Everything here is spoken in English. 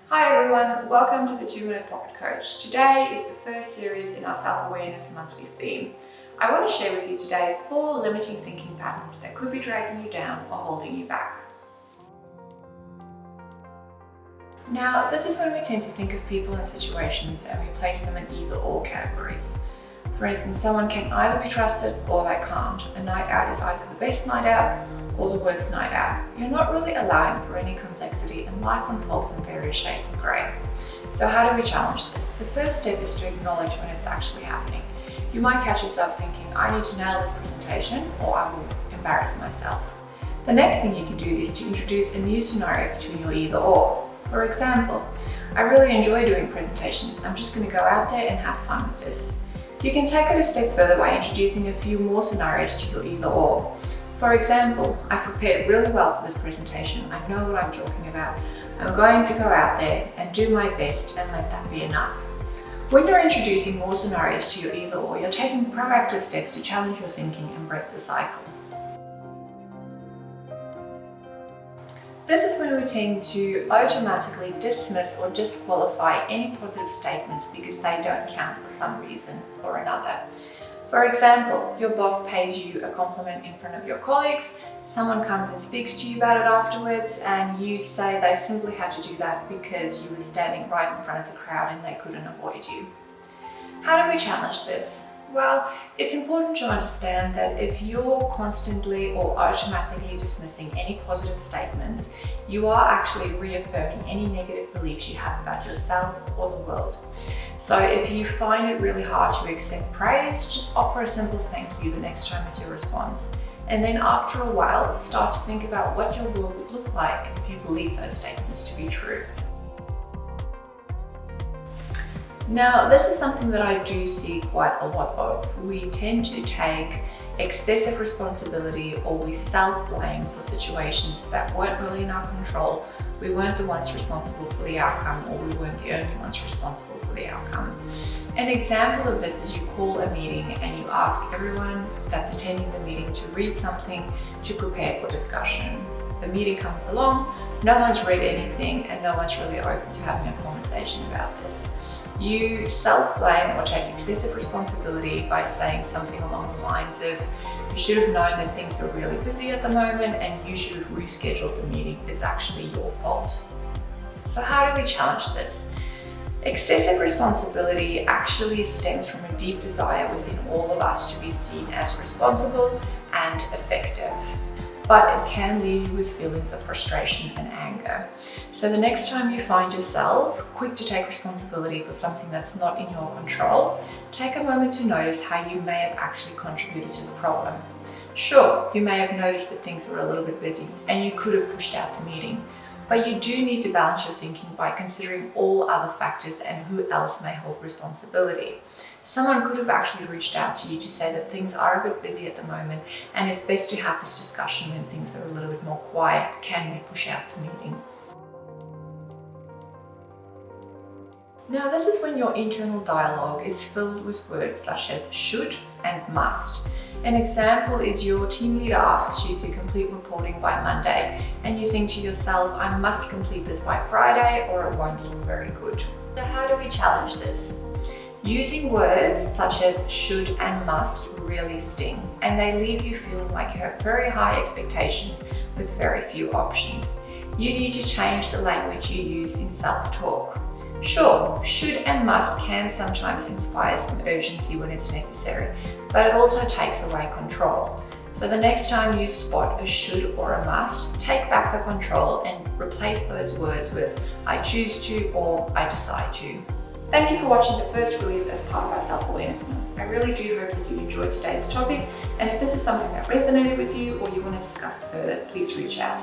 Hi everyone, welcome to the 2-Minute Pocket Coach. Today is the first series in our Self-Awareness monthly theme. I want to share with you today 4 limiting thinking patterns that could be dragging you down or holding you back. Now, this is when we tend to think of people and situations and we place them in either or categories. For instance, someone can either be trusted or they can't. A night out is either the best night out or the worst night out. You're not really allowing for any complexity and life unfolds in various shades of grey. So how do we challenge this? The first step is to acknowledge when it's actually happening. You might catch yourself thinking, I need to nail this presentation or I will embarrass myself. The next thing you can do is to introduce a new scenario between your either or. For example, I really enjoy doing presentations. I'm just going to go out there and have fun with this. You can take it a step further by introducing a few more scenarios to your either or. For example, I've prepared really well for this presentation. I know what I'm talking about. I'm going to go out there and do my best and let that be enough. When you're introducing more scenarios to your either or, you're taking proactive steps to challenge your thinking and break the cycle. This is when we tend to automatically dismiss or disqualify any positive statements because they don't count for some reason or another. For example, your boss pays you a compliment in front of your colleagues, someone comes and speaks to you about it afterwards, and you say they simply had to do that because you were standing right in front of the crowd and they couldn't avoid you. How do we challenge this? Well, it's important to understand that if you're constantly or automatically dismissing any positive statements, you are actually reaffirming any negative beliefs you have about yourself or the world. So if you find it really hard to accept praise, just offer a simple thank you the next time as your response. And then after a while, start to think about what your world would look like if you believe those statements to be true. Now, this is something that I do see quite a lot of. We tend to take excessive responsibility or we self-blame for situations that weren't really in our control. We weren't the ones responsible for the outcome, or we weren't the only ones responsible for the outcome. An example of this is you call a meeting and you ask everyone that's attending the meeting to read something to prepare for discussion. The meeting comes along, no one's read anything and no one's really open to having a conversation about this. You self-blame or take excessive responsibility by saying something along the lines of, you should have known that things were really busy at the moment and you should have rescheduled the meeting. It's actually your fault. So how do we challenge this? Excessive responsibility actually stems from a deep desire within all of us to be seen as responsible and effective. But it can leave you with feelings of frustration and anger. So the next time you find yourself quick to take responsibility for something that's not in your control, take a moment to notice how you may have actually contributed to the problem. Sure, you may have noticed that things were a little bit busy and you could have pushed out the meeting, but you do need to balance your thinking by considering all other factors and who else may hold responsibility. Someone could have actually reached out to you to say that things are a bit busy at the moment and it's best to have this discussion when things are a little bit more quiet. Can we push out the meeting? Now, this is when your internal dialogue is filled with words such as should and must. An example is your team leader asks you to complete reporting by Monday and you think to yourself, I must complete this by Friday or it won't look very good. So how do we challenge this? Using words such as should and must really sting, and they leave you feeling like you have very high expectations with very few options. You need to change the language you use in self-talk. Sure, should and must can sometimes inspire some urgency when it's necessary, but it also takes away control. So the next time you spot a should or a must, take back the control and replace those words with I choose to or I decide to. Thank you for watching the first release as part of our Self-Awareness Month. I really do hope that you enjoyed today's topic, and if this is something that resonated with you or you want to discuss it further, please reach out.